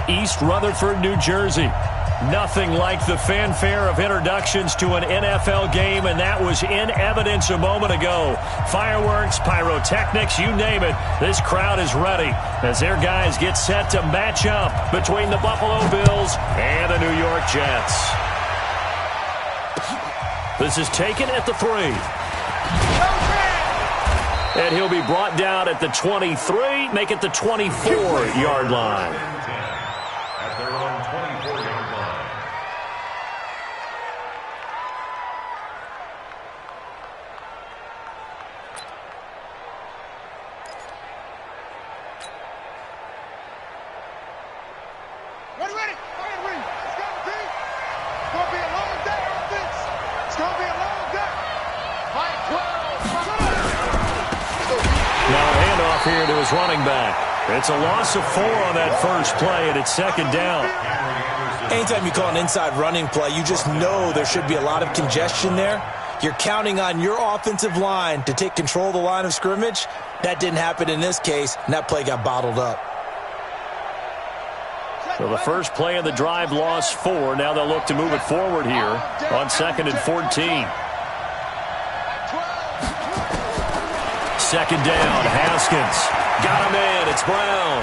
East Rutherford, New Jersey. Nothing like the fanfare of introductions to an NFL game, and that was in evidence a moment ago. Fireworks, pyrotechnics, you name it. This crowd is ready as their guys get set to match up between the Buffalo Bills and the New York Jets. This is taken at the 3. And he'll be brought down at the 23, make it the 24-yard line. At their own 24-yard line. Ready. It's going to be a long day on this. It's going to be a long day. Fight 12. Now a handoff here to his running back. It's a loss of 4 on that first play, and it's second down. Anytime you call an inside running play, you just know there should be a lot of congestion there. You're counting on your offensive line to take control of the line of scrimmage. That didn't happen in this case, and that play got bottled up. So the first play of the drive lost 4. Now they'll look to move it forward here on 2nd and 14. Second down, Haskins. Got him in. It's Brown.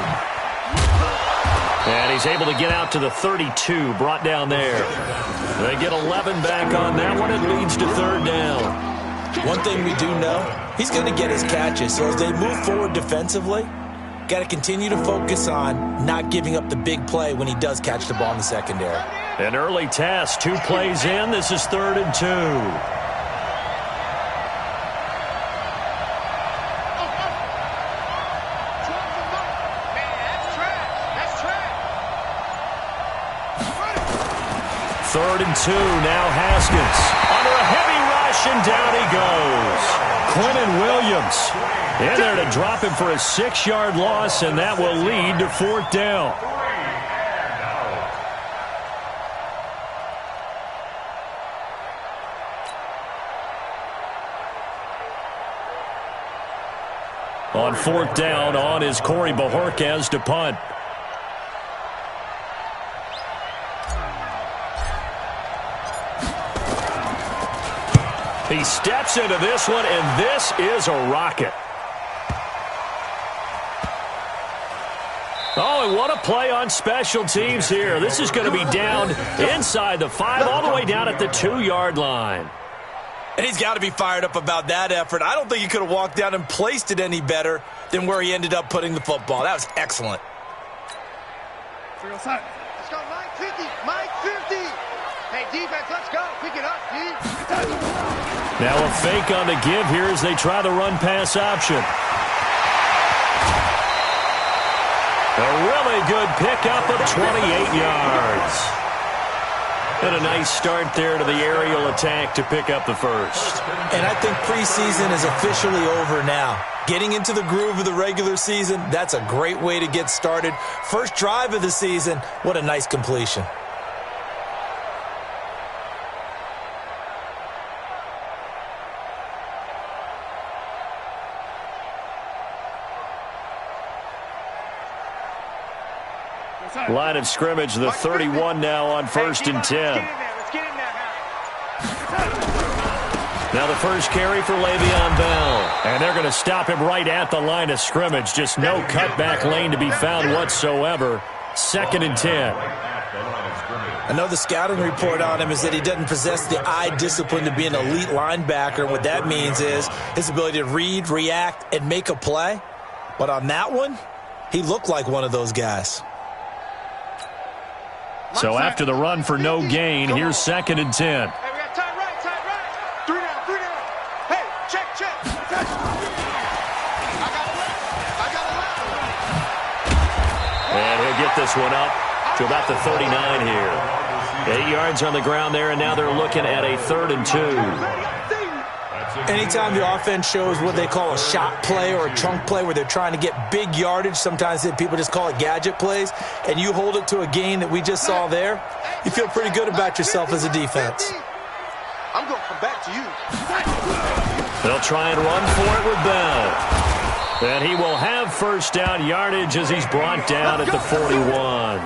And he's able to get out to the 32, brought down there. They get 11 back on that one. It leads to third down. One thing we do know, he's going to get his catches. So as they move forward defensively, got to continue to focus on not giving up the big play when he does catch the ball in the secondary. An early test, 2 plays in. This is 3rd and 2. Third and 2, now Haskins. Under a heavy rush, and down he goes. Quinnen Williams in there to drop him for a 6-yard loss, and that will lead to 4th down. On 4th down, on is Corey Bojorquez to punt. He steps into this one, and this is a rocket. Oh, and what a play on special teams here. This is going to be down inside the 5, all the way down at the 2-yard line. And he's got to be fired up about that effort. I don't think he could have walked down and placed it any better than where he ended up putting the football. That was excellent. Let's go, Mike 50. Mike 50. Hey, defense, let's go. Pick it up, D. Now a fake on the give here as they try the run-pass option. A really good pickup of 28 yards. And a nice start there to the aerial attack to pick up the first. And I think preseason is officially over now. Getting into the groove of the regular season, that's a great way to get started. First drive of the season, what a nice completion. Line of scrimmage, the 31 now on 1st and 10. Now the first carry for Le'Veon Bell. And they're going to stop him right at the line of scrimmage. Just no cutback lane to be found whatsoever. 2nd and 10. I know the scouting report on him is that he doesn't possess the eye discipline to be an elite linebacker. And what that means is his ability to read, react, and make a play. But on that one, he looked like one of those guys. So after the run for no gain, here's 2nd and 10. Hey, we got tight right. 3 down. Hey, check. I got it. And he'll get this one up to about the 39 here. 8 yards on the ground there, and now they're looking at a 3rd and 2. Anytime the offense shows what they call a shot play or a chunk play where they're trying to get big yardage, sometimes people just call it gadget plays, and you hold it to a gain that we just saw there, you feel pretty good about yourself as a defense. I'm going to come back to you. They'll try and run for it with Bell. And he will have first down yardage as he's brought down at the 41.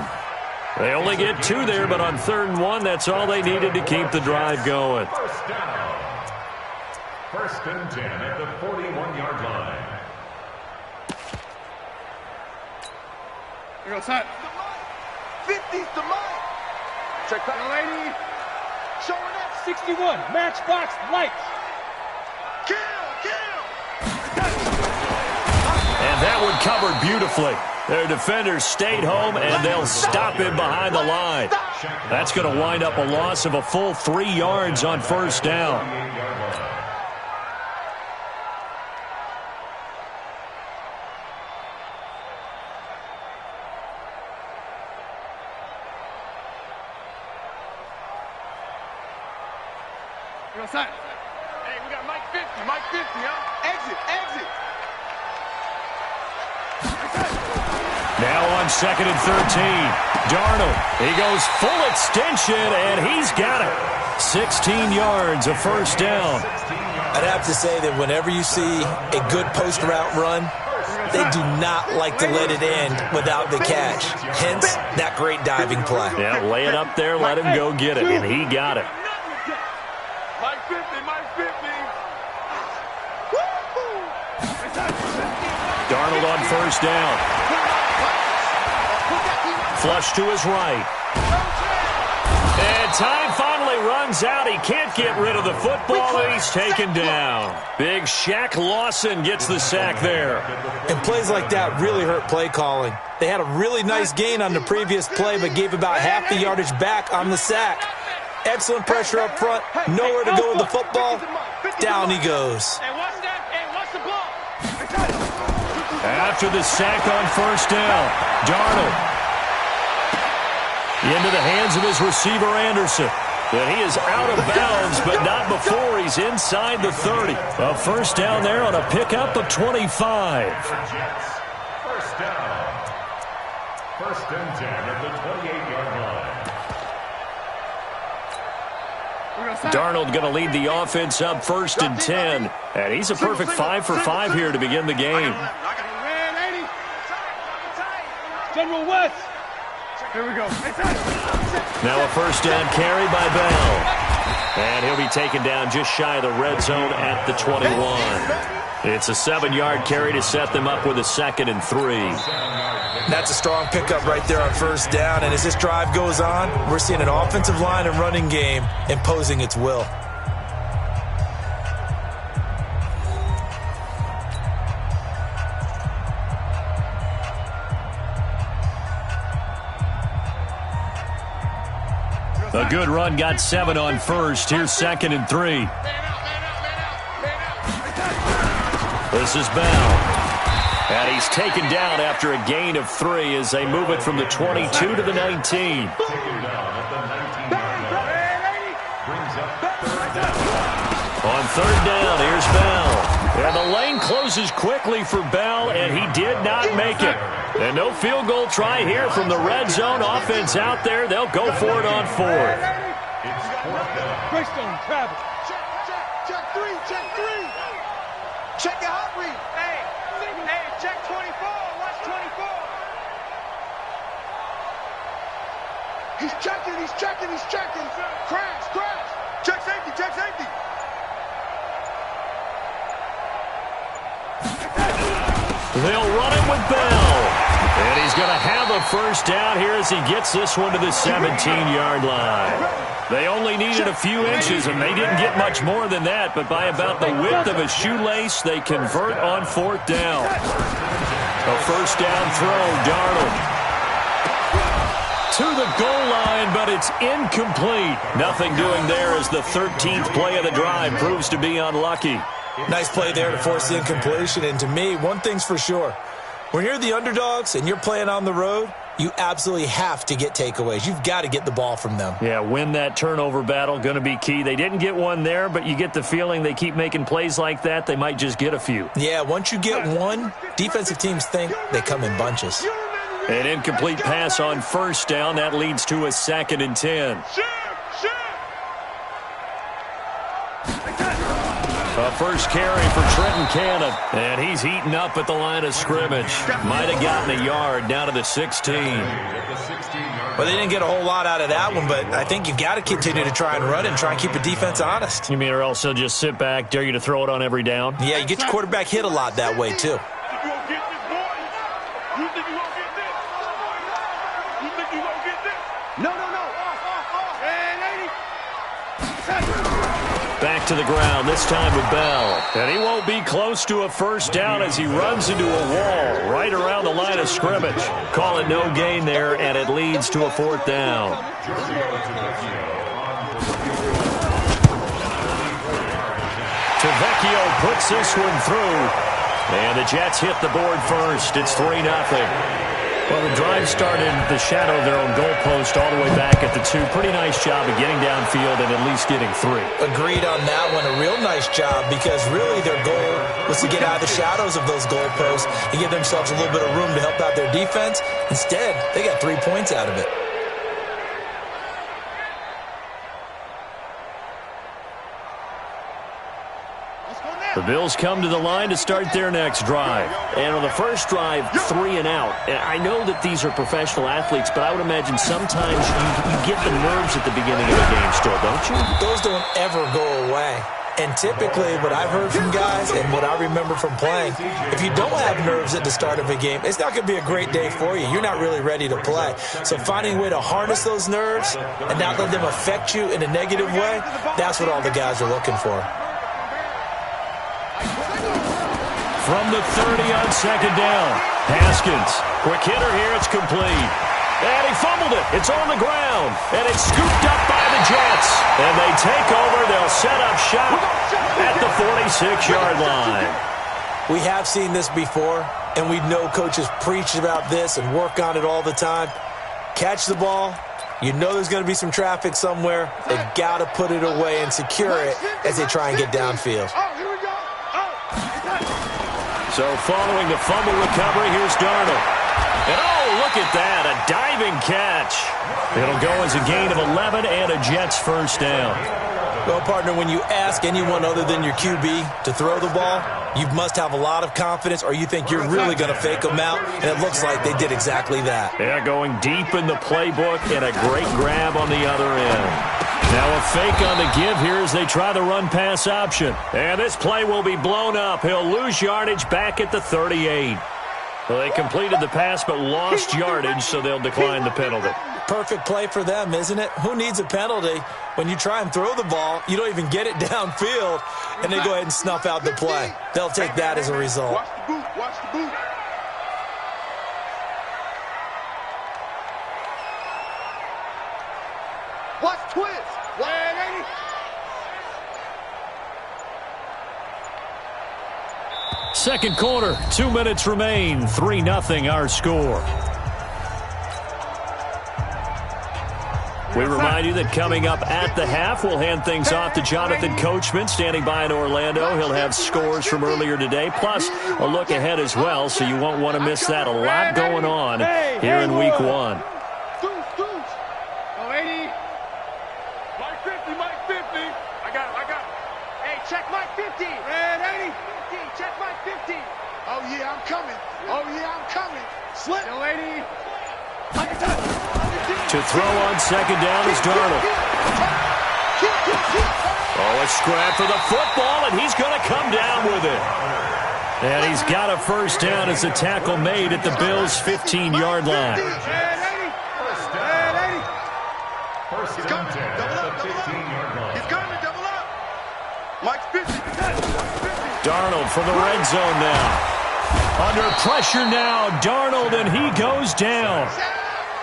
They only get 2 there, but on 3rd and 1, that's all they needed to keep the drive going. First down. 1st and 10 at the 41-yard line. Here goes Saaap. 50's the mic. Check that lady. Showing up. 61. Matchbox lights. Kill. And that one covered beautifully. Their defenders stayed home, and they'll stop him behind the line. That's going to wind up a loss of a full 3 yards on first down. Hey, we got Mike 50, huh? Exit. Now on 2nd and 13. Darnold, he goes full extension, and he's got it. 16 yards, a first down. I'd have to say that whenever you see a good post route run, they do not like to let it end without the catch. Hence, that great diving play. Yeah, lay it up there, let him go get it, and he got it. Mike 50. Darnold on first down. Flush to his right. And time finally runs out. He can't get rid of the football, and he's taken down. Big Shaq Lawson gets the sack there. And plays like that really hurt play calling. They had a really nice gain on the previous play, but gave about half the yardage back on the sack. Excellent pressure up front. Nowhere to go with the football. Down he goes. After the sack on first down, Darnold into the hands of his receiver, Anderson. And he is out of bounds, but not before he's inside the 30. A first down there on a pickup of 25. First down. 1st and 10 at the 28-yard line. Darnold going to lead the offense up 1st and 10. And he's a perfect 5 for 5 here to begin the game. General West. Here we go. Now a first down carry by Bell. And he'll be taken down just shy of the red zone at the 21. It's a 7-yard carry to set them up with a 2nd and 3. That's a strong pickup right there on first down. And as this drive goes on, we're seeing an offensive line and running game imposing its will. A good run got 7 on first. Here's 2nd and 3. This is Bell. And he's taken down after a gain of 3 as they move it from the 22 to the 19. On 3rd down, here's Bell. And the lane closes quickly for Bell, and he did not make it. And no field goal try here from the red zone. Offense out there. They'll go for it on 4th. Greystone travel. Check 3. Check your hot read. Hey, check 24. Watch 24. He's checking. Crash. Check safety. They'll run it with Bell. And he's going to have a first down here as he gets this one to the 17-yard line. They only needed a few inches, and they didn't get much more than that, but by about the width of a shoelace, they convert on 4th down. A first down throw, Darnold to the goal line, but it's incomplete. Nothing doing there as the 13th play of the drive proves to be unlucky. Nice play there to force the incompletion. And to me, one thing's for sure. When you're the underdogs and you're playing on the road, you absolutely have to get takeaways. You've got to get the ball from them. Yeah, win that turnover battle, going to be key. They didn't get one there, but you get the feeling they keep making plays like that, they might just get a few. Yeah, once you get one, defensive teams think they come in bunches. An incomplete pass on first down. That leads to a 2nd and 10. A first carry for Trenton Cannon. And he's heating up at the line of scrimmage. Might have gotten a yard down to the 16. Well, they didn't get a whole lot out of that one, but I think you've got to continue to try and run it and try and keep the defense honest. You mean or else they'll just sit back, dare you to throw it on every down? Yeah, you get your quarterback hit a lot that way, too. Back to the ground, this time with Bell. And he won't be close to a first down as he runs into a wall right around the line of scrimmage. Call it no gain there, and it leads to a fourth down. Tavecchio puts this one through. And the Jets hit the board first. It's 3-0. Well, the drive started in the shadow of their own goalpost all the way back at the 2. Pretty nice job of getting downfield and at least getting 3. Agreed on that one. A real nice job because really their goal was to get out of the shadows of those goalposts and give themselves a little bit of room to help out their defense. Instead, they got 3 points out of it. The Bills come to the line to start their next drive. And on the first drive, 3 and out. And I know that these are professional athletes, but I would imagine sometimes you get the nerves at the beginning of a game still, don't you? Those don't ever go away. And typically what I've heard from guys and what I remember from playing, if you don't have nerves at the start of a game, it's not going to be a great day for you. You're not really ready to play. So finding a way to harness those nerves and not let them affect you in a negative way, that's what all the guys are looking for. From the 30 on second down. Haskins. Quick hitter here. It's complete. And he fumbled it. It's on the ground. And it's scooped up by the Jets. And they take over. They'll set up shop at the 46-yard line. We have seen this before, and we know coaches preach about this and work on it all the time. Catch the ball. You know there's going to be some traffic somewhere. They've got to put it away and secure it as they try and get downfield. So following the fumble recovery, here's Darnold. And oh, look at that, a diving catch. It'll go as a gain of 11 and a Jets first down. Well, partner, when you ask anyone other than your QB to throw the ball, you must have a lot of confidence or you think you're really going to fake them out, and it looks like they did exactly that. Yeah, going deep in the playbook and a great grab on the other end. Now a fake on the give here as they try the run-pass option. And this play will be blown up. He'll lose yardage back at the 38. Well, they completed the pass but lost yardage, so they'll decline the penalty. Perfect play for them, isn't it? Who needs a penalty? When you try and throw the ball, you don't even get it downfield, and they go ahead and snuff out the play. They'll take that as a result. Watch the boot. Watch the boot. Watch twist. Second quarter, 2 minutes remain. 3-0 our score. We remind you that coming up at the half, we'll hand things off to Jonathan Coachman, standing by in Orlando. He'll have scores from earlier today, plus a look ahead as well, so you won't want to miss that. A lot going on here in Week 1. Oh, 80. Mike 50, Mike 50. I got it. Hey, check Mike 50. Red 80. 50, check Mike 50. Oh, yeah, I'm coming. Slip. Yo, 80. To throw on second down is Darnold. Oh, a scrap for the football, and he's going to come down with it. And he's got a first down as the tackle made at the Bills' 15-yard line. First and 10 at the 15-yard line. He's coming, double up. Mike's 50. Darnold from the red zone now. Under pressure now, Darnold, and he goes down.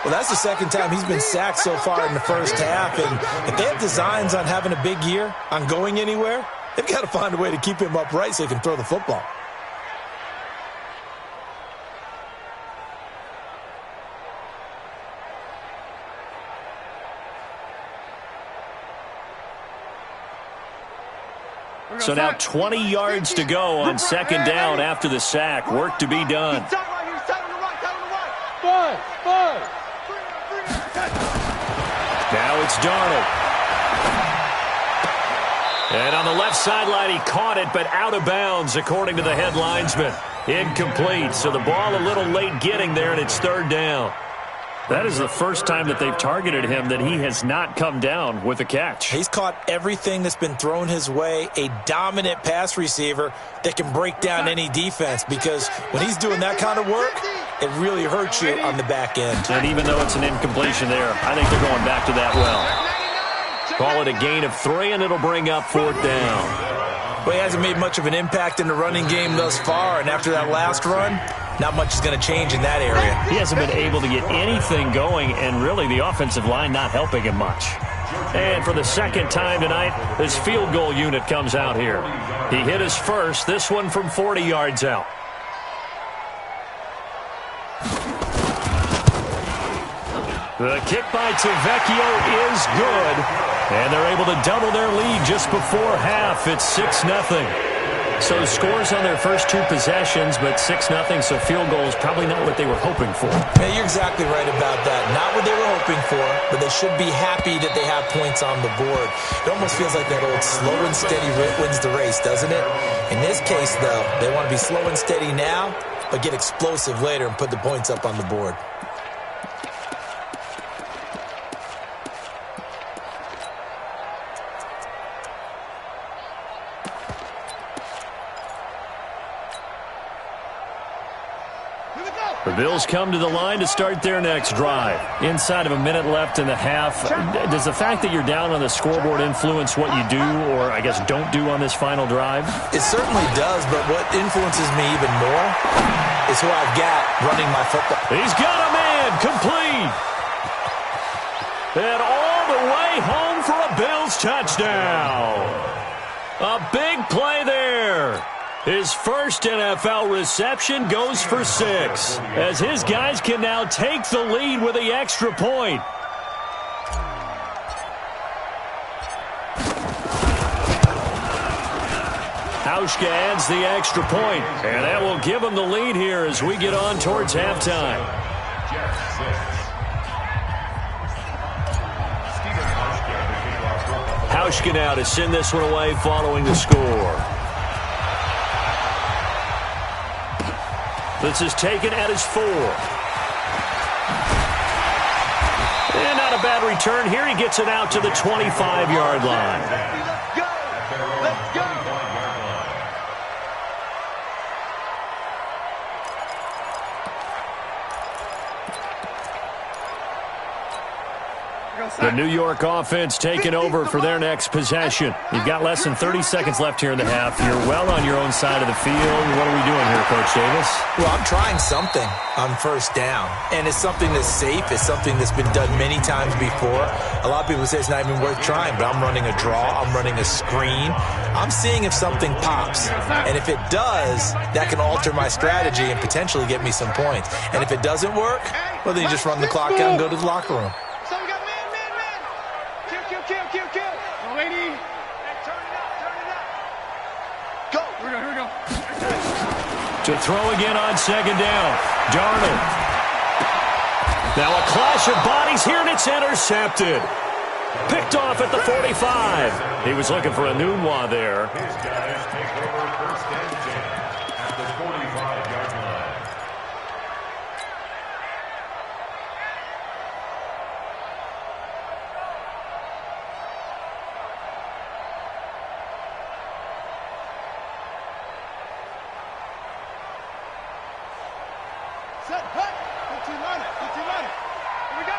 Well, that's the second time he's been sacked so far in the first half, and if they have designs on having a big year, on going anywhere, they've got to find a way to keep him upright so he can throw the football. So now 20 yards to go on second down after the sack. Work to be done. Now it's Darnold. And on the left sideline, he caught it, but out of bounds, according to the head linesman. Incomplete, so the ball a little late getting there, and it's third down. That is the first time that they've targeted him that he has not come down with a catch. He's caught everything that's been thrown his way, a dominant pass receiver that can break down any defense, because when he's doing that kind of work, it really hurts you on the back end. And even though it's an incompletion there, I think they're going back to that well. Call it a gain of 3, and it'll bring up fourth down. Well, he hasn't made much of an impact in the running game thus far, and after that last run, not much is going to change in that area. He hasn't been able to get anything going, and really the offensive line not helping him much. And for the second time tonight, this field goal unit comes out here. He hit his first, this one from 40 yards out. The kick by Tavecchio is good, and they're able to double their lead just before half. It's 6-0. So scores on their first 2 possessions, but 6-0, so field goal is probably not what they were hoping for. Yeah, you're exactly right about that. Not what they were hoping for, but they should be happy that they have points on the board. It almost feels like that old slow and steady wins the race, doesn't it? In this case, though, they want to be slow and steady now, but get explosive later and put the points up on the board. The Bills come to the line to start their next drive. Inside of a minute left in the half, does the fact that you're down on the scoreboard influence what you do, or I guess don't do on this final drive? It certainly does, but what influences me even more is who I've got running my football. He's got a man, complete. And all the way home for a Bills touchdown. A big play there. His first NFL reception goes for 6, as his guys can now take the lead with the extra point. Hauschka adds the extra point, and that will give him the lead here as we get on towards halftime. Hauschka now to send this one away following the score. This is taken at his 4. And not a bad return here. He gets it out to the 25-yard line. Let's go! Let's go! The New York offense taking over for their next possession. You've got less than 30 seconds left here in the half. You're well on your own side of the field. What are we doing here, Coach Davis? Well, I'm trying something on first down, and it's something that's safe. It's something that's been done many times before. A lot of people say it's not even worth trying, but I'm running a draw. I'm running a screen. I'm seeing if something pops, and if it does, that can alter my strategy and potentially get me some points. And if it doesn't work, well, then you just run the clock out and go to the locker room. So we got man. Kill. Oh, lady. Hey, turn it up. Go. Here we go. To throw again on second down. Darnold. Now a clash of bodies here, and it's intercepted. Picked off at the 45. He was looking for a Nunwa there. His guys take over first and 10 at the 45-yard line. Set, hut. 15 line it. Here we go.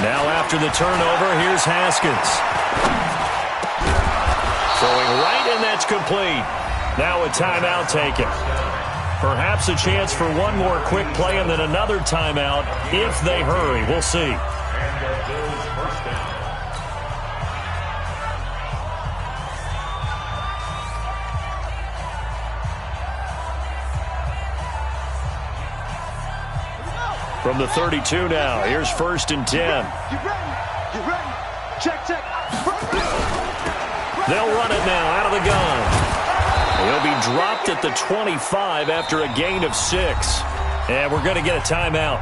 Now after the turnover, here's Haskins. Throwing right, and that's complete. Now a timeout taken. Perhaps a chance for one more quick play and then another timeout if they hurry. We'll see. And the Bills first down. From the 32 now, here's first and 10. You ready? Check. They'll run it now out of the gun. He'll be dropped at the 25 after a gain of 6. And we're going to get a timeout.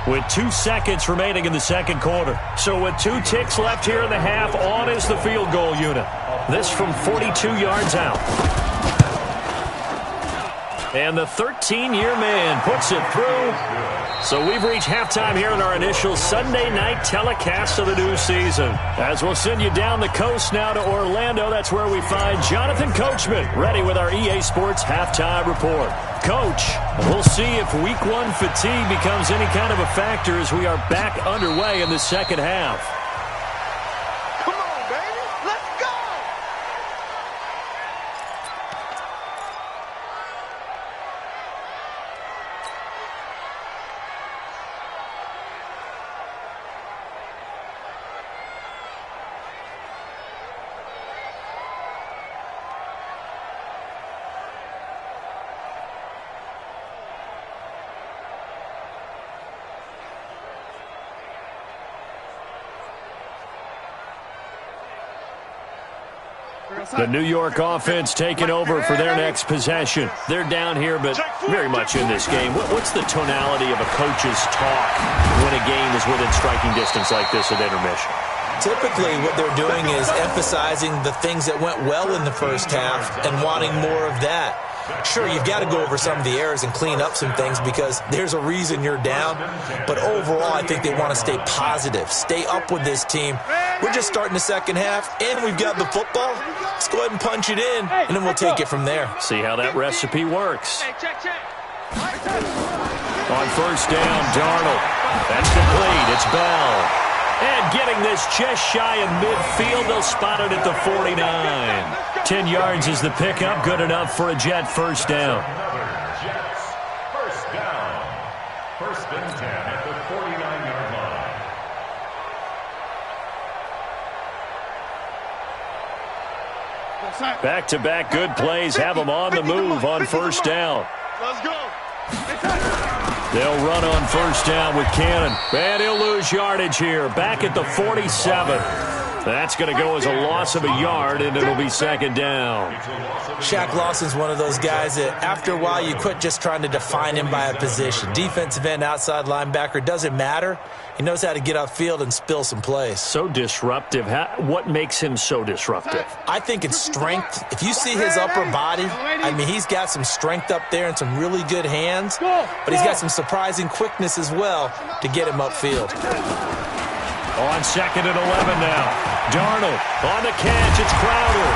with 2 seconds remaining in the second quarter. So with 2 ticks left here in the half, on is the field goal unit. This from 42 yards out. And the 13-year man puts it through. So we've reached halftime here in our initial Sunday night telecast of the new season. As we'll send you down the coast now to Orlando, that's where we find Jonathan Coachman ready with our EA Sports halftime report. Coach, we'll see if week 1 fatigue becomes any kind of a factor as we are back underway in the second half. Come on, baby. Let's go. The New York offense taking over for their next possession. They're down here, but very much in this game. What's the tonality of a coach's talk when a game is within striking distance like this at intermission? Typically, what they're doing is emphasizing the things that went well in the first half and wanting more of that. Sure, you've got to go over some of the errors and clean up some things because there's a reason you're down. But overall, I think they want to stay positive, stay up with this team. We're just starting the second half, and we've got the football. Let's go ahead and punch it in, and then we'll take it from there. See how that recipe works. Hey, check. On first down, Darnold. That's complete. It's Bell. And getting this just shy of midfield, they'll spot it at the 49. 10 yards is the pickup, good enough for a Jet first down. Jets first down. First and 10 at the 49-yard line. Back-to-back good plays have them on the move on first down. Let's go. They'll run on first down with Cannon. And he'll lose yardage here. Back at the 47. That's going to go as a loss of a yard, and it'll be second down. Shaq Lawson's one of those guys that after a while you quit just trying to define him by a position. Defensive end, outside linebacker, doesn't matter. He knows how to get upfield and spill some plays. So disruptive. What makes him so disruptive? I think it's strength. If you see his upper body, I mean, he's got some strength up there and some really good hands, but he's got some surprising quickness as well to get him upfield. On second and 11 now. Darnold on the catch. It's Crowder.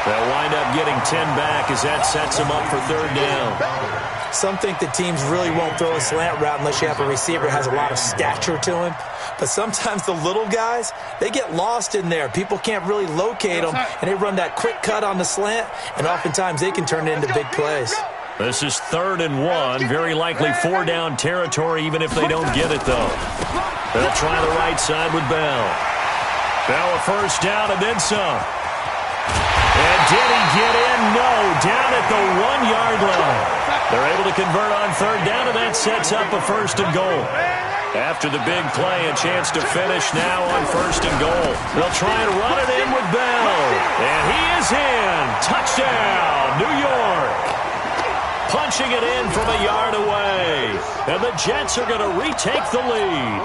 They'll wind up getting 10 back as that sets them up for third down. Some think that teams really won't throw a slant route unless you have a receiver who has a lot of stature to him. But sometimes the little guys, they get lost in there. People can't really locate them, and they run that quick cut on the slant, and oftentimes they can turn it into big plays. This is 3rd and 1. Very likely 4-down territory, even if they don't get it, though. They'll try the right side with Bell. Bell a first down and then some. And did he get in? No. Down at the 1-yard line. They're able to convert on third down, and that sets up a first and goal. After the big play, a chance to finish now on first and goal. They'll try and run it in with Bell. And he is in. Touchdown, New York. Punching it in from a yard away. And the Jets are going to retake the lead.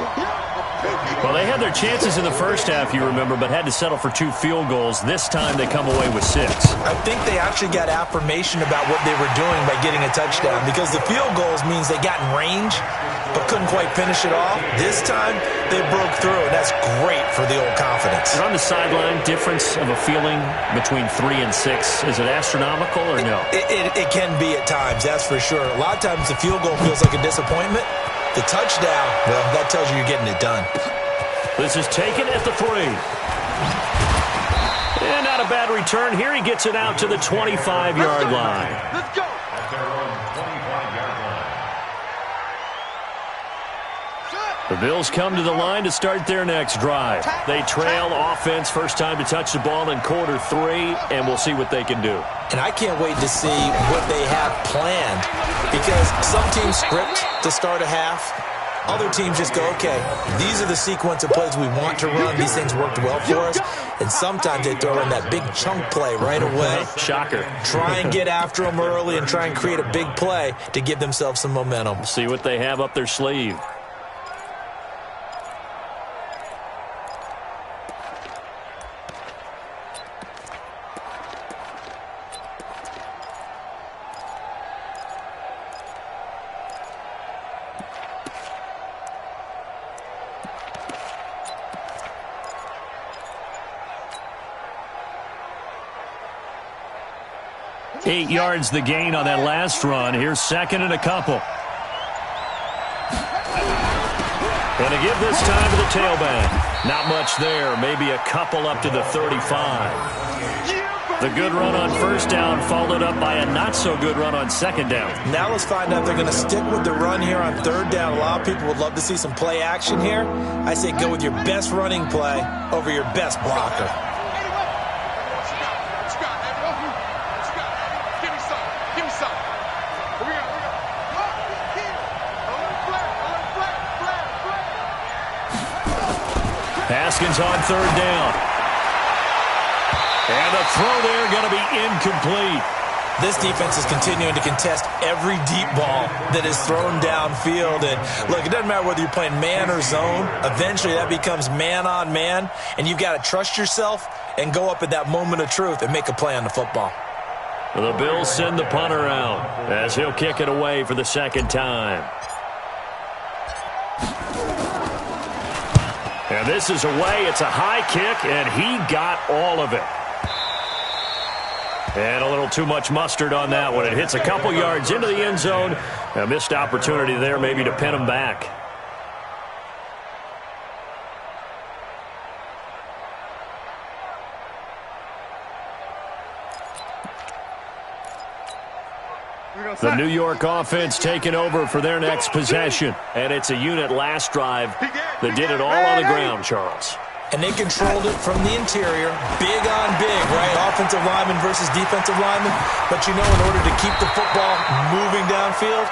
Well, they had their chances in the first half, you remember, but had to settle for 2 field goals. This time they come away with 6. I think they actually got affirmation about what they were doing by getting a touchdown because the field goals means they got in range but couldn't quite finish it off. This time they broke through, and that's great for the old confidence. And on the sideline, difference of a feeling between 3 and 6, is it astronomical or no? It can be at times, that's for sure. A lot of times the field goal feels like a disappointment. The touchdown, well, that tells you you're getting it done. This is taken at the 3. And not a bad return. Here he gets it out to the 25-yard line. Let's go. At their own 25-yard line. The Bills come to the line to start their next drive. They trail offense, first time to touch the ball in quarter 3, and we'll see what they can do. And I can't wait to see what they have planned because some teams script to start a half. Other teams just go, okay, these are the sequence of plays we want to run. These things worked well for us. And sometimes they throw in that big chunk play right away. Shocker. Try and get after them early and try and create a big play to give themselves some momentum. See what they have up their sleeve. Eight yards the gain on that last run. Here's second and a couple. And to give this time to the tailback. Not much there. Maybe a couple up to the 35. The good run on first down followed up by a not-so-good run on second down. Now let's find out if they're going to stick with the run here on third down. A lot of people would love to see some play action here. I say go with your best running play over your best blocker. Haskins on third down. And the throw there going to be incomplete. This defense is continuing to contest every deep ball that is thrown downfield. And look, it doesn't matter whether you're playing man or zone. Eventually that becomes man on man. And you've got to trust yourself and go up at that moment of truth and make a play on the football. The Bills send the punter out as he'll kick it away for the second time. And this is away. It's a high kick, and he got all of it. And a little too much mustard on that one. It hits a couple yards into the end zone. A missed opportunity there maybe to pin him back. The New York offense taking over for their next possession. And it's a unit last drive that did it all on the ground, Charles. And they controlled it from the interior, big on big, right? Offensive lineman versus defensive lineman. But you know, in order to keep the football moving downfield,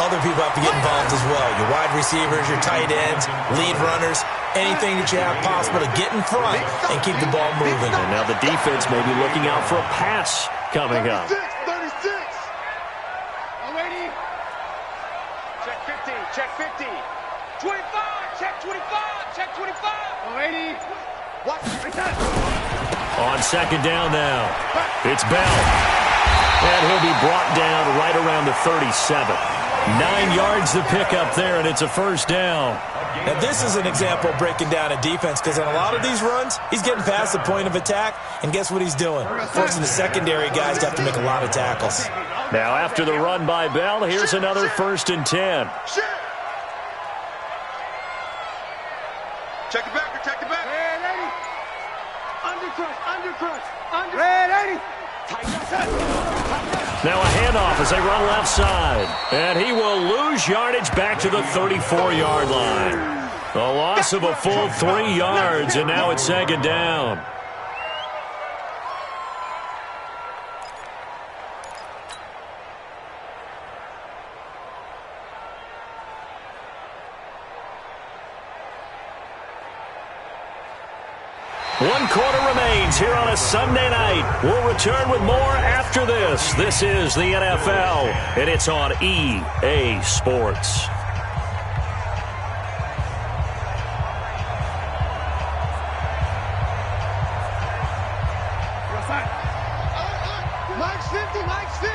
other people have to get involved as well. Your wide receivers, your tight ends, lead runners, anything that you have possible to get in front and keep the ball moving. And now the defense may be looking out for a pass coming up. 50. 25. Check 25. Check 25. 80. Watch. On second down now, it's Bell. And he'll be brought down right around the 37. 9 yards to pick up there, and it's a first down. Now, this is an example of breaking down a defense, because on a lot of these runs, he's getting past the point of attack, and guess what he's doing? Forcing the secondary guys to have to make a lot of tackles. Now, after the run by Bell, here's another 1st and 10. Check it back. Red 80. Undercrush. Red 80. Now a handoff as they run left side. And he will lose yardage back to the 34-yard line. A loss of a full 3 yards, and now it's second down. One quarter remains here on a Sunday night. We'll return with more after this. This is the NFL, and it's on EA Sports. Mike's 50.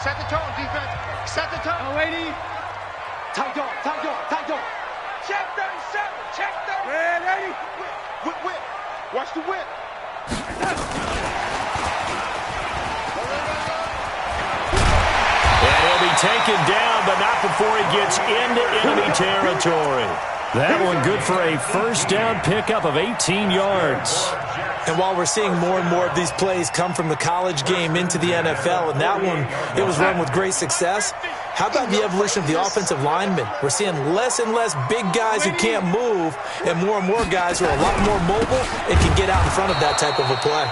Set the tone, defense. Set the tone. 80. Tight door. Check 37. Red 80. Whip. Watch the whip. And he'll be taken down, but not before he gets into enemy territory. That one good for a first down pickup of 18 yards. And while we're seeing more and more of these plays come from the college game into the NFL, and that one, it was run with great success, how about the evolution of the offensive linemen? We're seeing less and less big guys who can't move and more guys who are a lot more mobile and can get out in front of that type of a play.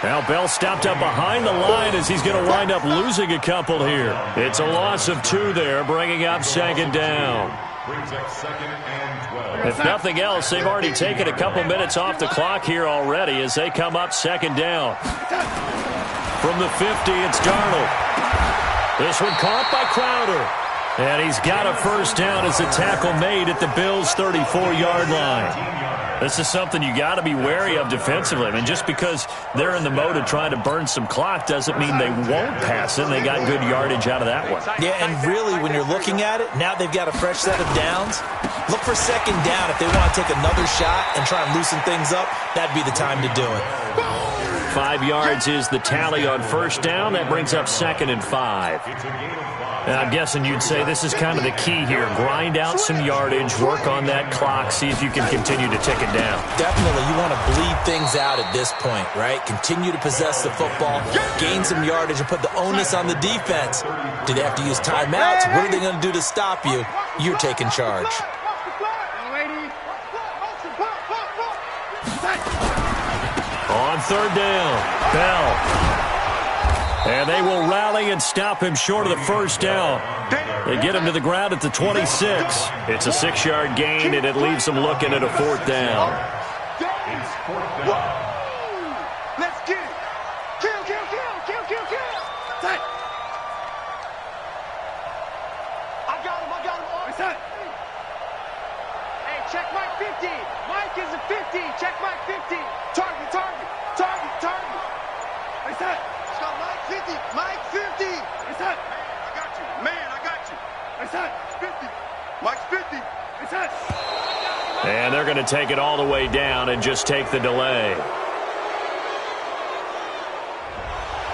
Now Bell stopped up behind the line as he's going to wind up losing a couple here. It's a loss of 2 there, bringing up second down. Brings up 2nd and 12. If nothing else, they've already taken a couple minutes off the clock here already as they come up second down. From the 50, it's Darnold. This one caught by Crowder. And he's got a first down as the tackle made at the Bills' 34-yard line. This is something you got to be wary of defensively. I mean, just because they're in the mode of trying to burn some clock doesn't mean they won't pass it. They got good yardage out of that one. Yeah, and really, when you're looking at it, now they've got a fresh set of downs. Look for second down. If they want to take another shot and try and loosen things up, that'd be the time to do it. 5 yards is the tally on first down. That brings up 2nd and 5. And I'm guessing you'd say this is kind of the key here. Grind out some yardage, work on that clock, see if you can continue to tick it down. Definitely. You want to bleed things out at this point, right? Continue to possess the football, gain some yardage, and put the onus on the defense. Do they have to use timeouts? What are they going to do to stop you? You're taking charge. On third down, Bell. And they will rally and stop him short of the first down. They get him to the ground at the 26. It's a 6-yard gain, and it leaves them looking at a 4th down. Let's get it. Kill. Tight. I got him. Hey, check Mike 50. Mike is a 50. Check Mike 50. Target. What's that? It's got Mike 50. Mike 50. What's that? Man, I got you. What's that? 50. Mike's 50. What's that? And they're going to take it all the way down and just take the delay.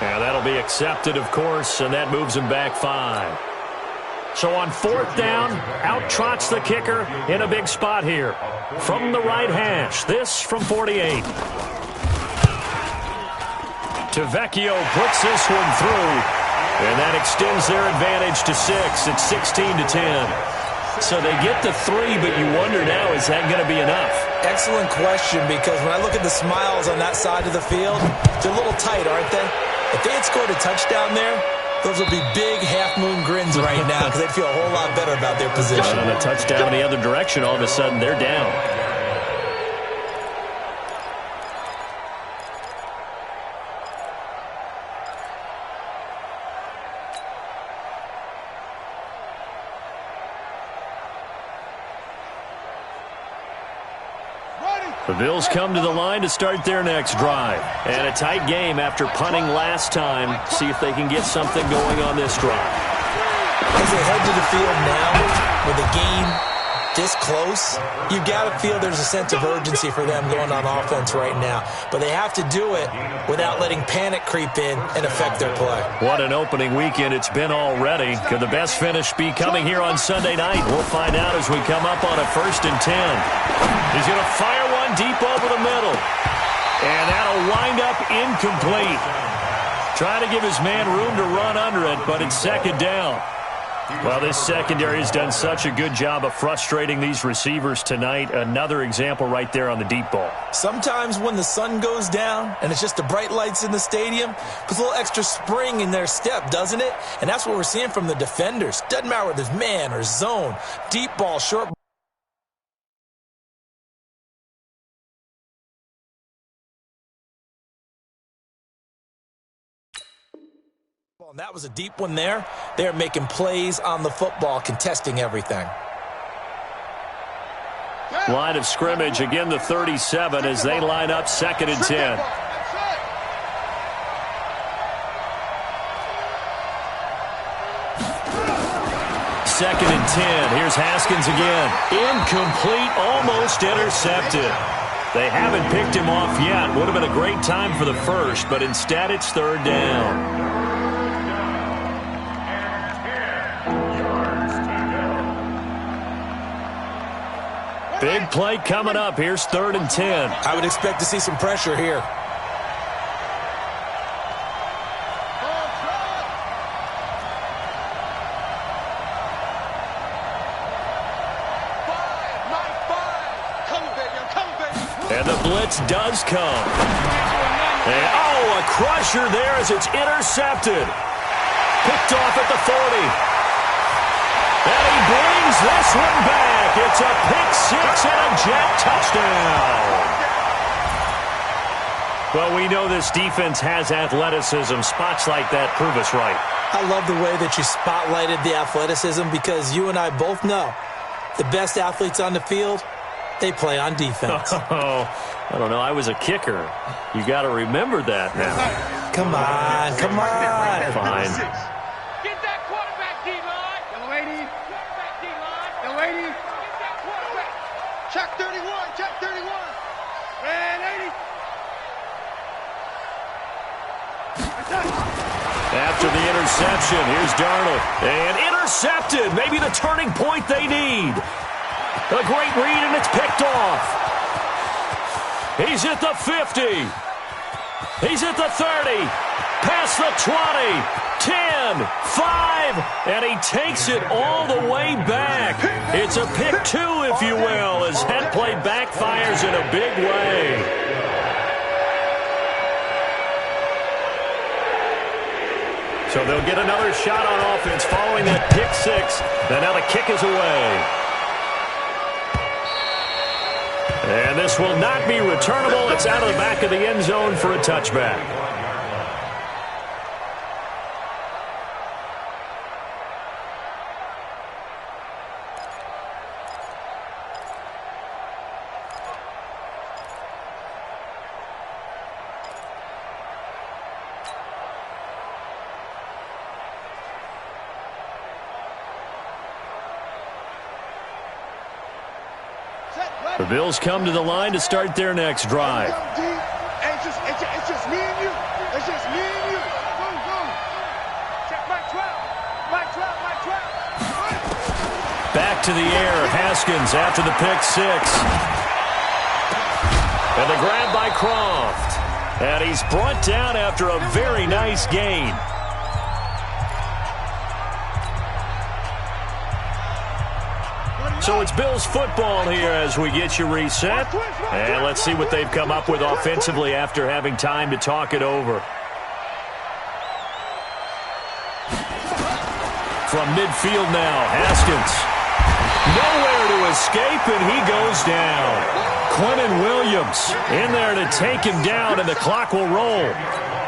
And that'll be accepted, of course, and that moves them back 5. So on 4th down, out trots the kicker in a big spot here. From the right hash, this from 48. Tavecchio puts this one through, and that extends their advantage to 6. It's 16-10. So they get the 3, but you wonder now, is that going to be enough? Excellent question, because when I look at the smiles on that side of the field, they're a little tight, aren't they? If they had scored a touchdown there, those would be big half-moon grins right now because they'd feel a whole lot better about their position. On a touchdown in the other direction, all of a sudden they're down. The Bills come to the line to start their next drive. And a tight game after punting last time. See if they can get something going on this drive. As they head to the field now with the game this close, you've got to feel there's a sense of urgency for them going on offense right now. But they have to do it without letting panic creep in and affect their play. What an opening weekend it's been already. Could the best finish be coming here on Sunday night? We'll find out as we come up on a 1st and 10. He's going to fire one deep over the middle. And that'll wind up incomplete. Trying to give his man room to run under it, but it's 2nd down. Well, this secondary has done such a good job of frustrating these receivers tonight. Another example right there on the deep ball. Sometimes when the sun goes down and it's just the bright lights in the stadium, puts a little extra spring in their step, doesn't it? And that's what we're seeing from the defenders. Doesn't matter whether it's man or zone, deep ball, short ball. And that was a deep one there. They're making plays on the football, contesting everything. Line of scrimmage, again the 37 as they line up 2nd and 10. Second and 10. Here's Haskins again. Incomplete, almost intercepted. They haven't picked him off yet. Would have been a great time for the first, but instead it's 3rd down. Big play coming up. Here's 3rd and 10. I would expect to see some pressure here. And the blitz does come. And, oh, a crusher there as it's intercepted. Picked off at the 40. And he brings this one back. It's a pick six and a Jet touchdown. Well, we know this defense has athleticism. Spots like that prove us right. I love the way that you spotlighted the athleticism because you and I both know the best athletes on the field, they play on defense. Oh, I don't know. I was a kicker. You got to remember that now. Come on, come on. Fine. Get that quarterback, D-line. Young lady. Quarterback, D-line. Young lady. Get that quarterback. Check 31. Check 31. Red 80. After the interception, here's Darnold. And intercepted. Maybe the turning point they need. A great read, and it's picked off. He's at the 50. He's at the 30. Past the 20. 10. 5. And he takes it all the way back. It's a pick two, if you will, as that play backfires in a big way. So they'll get another shot on offense following that pick six. And now the kick is away. And this will not be returnable. It's out of the back of the end zone for a touchback. The Bills come to the line to start their next drive. It's just me and you. It's just me and you. Go, go. Check Mike 12. Mike 12. Mike 12. Back to the air. Haskins after the pick six. And the grab by Croft. And he's brought down after a very nice gain. So it's Bills football here as we get you reset. And let's see what they've come up with offensively after having time to talk it over. From midfield now, Haskins. Nowhere to escape, and he goes down. Quentin Williams in there to take him down, and the clock will roll.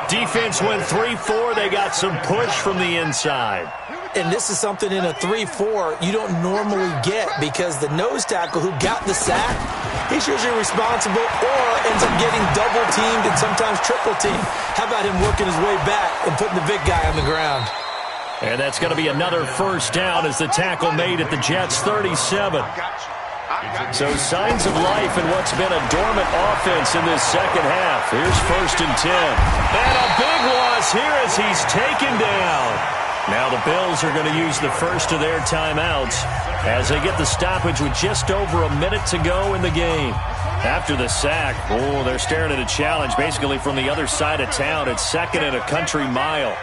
Defense went 3-4. They got some push from the inside. And this is something in a 3-4 you don't normally get because the nose tackle who got the sack, he's usually responsible or ends up getting double-teamed and sometimes triple-teamed. How about him working his way back and putting the big guy on the ground? And that's going to be another first down as the tackle made at the Jets' 37. So signs of life in what's been a dormant offense in this second half. Here's 1st and 10. And a big loss here as he's taken down. Now the Bills are going to use the first of their timeouts as they get the stoppage with just over a minute to go in the game. After the sack, they're staring at a challenge basically from the other side of town. It's 2nd and a country mile.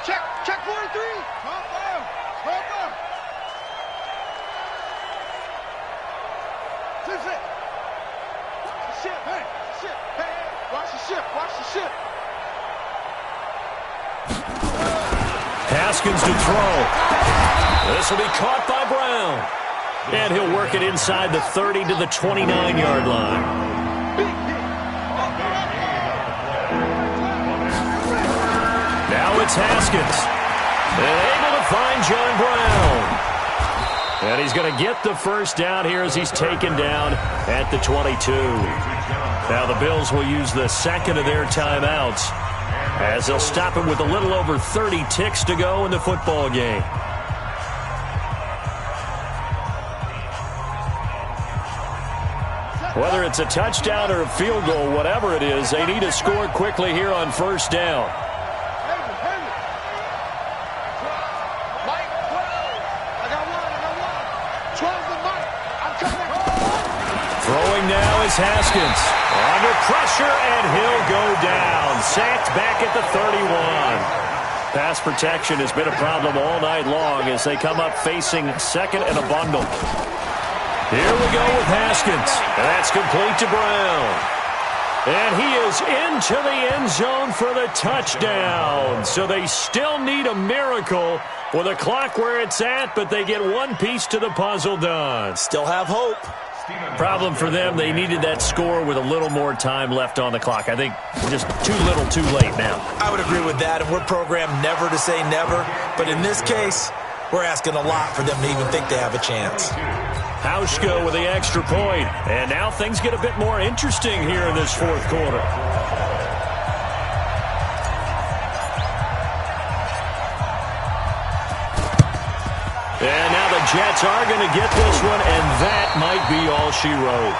Check 43. Watch the ship. Haskins to throw. This will be caught by Brown. And he'll work it inside the 30 to the 29-yard line. Now it's Haskins. And able to find John Brown. And he's going to get the first down here as he's taken down at the 22. Now the Bills will use the second of their timeouts as they'll stop him with a little over 30 ticks to go in the football game. Whether it's a touchdown or a field goal, whatever it is, they need to score quickly here on first down. Throwing now is Haskins. Under pressure, and he'll go down. Sacked back at the 31. Pass protection has been a problem all night long as they come up facing second and a bundle. Here we go with Haskins. And that's complete to Brown. And he is into the end zone for the touchdown. So they still need a miracle with the clock where it's at, but they get one piece to the puzzle done. Still have hope. Problem for them, they needed that score with a little more time left on the clock. I think just too little, too late now. I would agree with that, and we're programmed never to say never. But in this case, we're asking a lot for them to even think they have a chance. Hauschka with the extra point. And now things get a bit more interesting here in this fourth quarter. And now the Jets are going to get this one, and that might be all she wrote.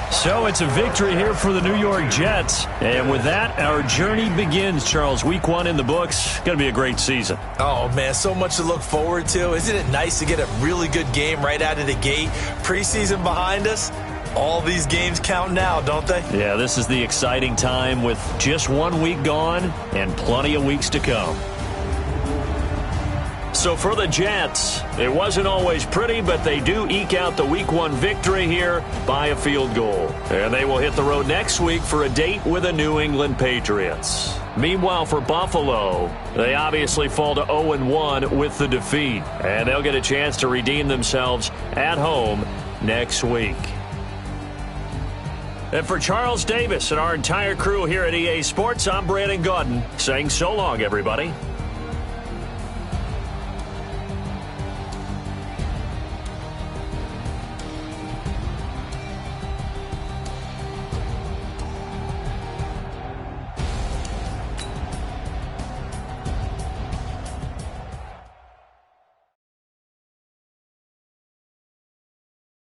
So it's a victory here for the New York Jets. And with that, our journey begins, Charles. Week 1 in the books. Going to be a great season. Oh, man, so much to look forward to. Isn't it nice to get a really good game right out of the gate? Preseason behind us. All these games count now, don't they? Yeah, this is the exciting time with just 1 week gone and plenty of weeks to come. So for the Jets, it wasn't always pretty, but they do eke out the Week 1 victory here by a field goal. And they will hit the road next week for a date with the New England Patriots. Meanwhile, for Buffalo, they obviously fall to 0-1 with the defeat. And they'll get a chance to redeem themselves at home next week. And for Charles Davis and our entire crew here at EA Sports, I'm Brandon Gaudin saying so long, everybody.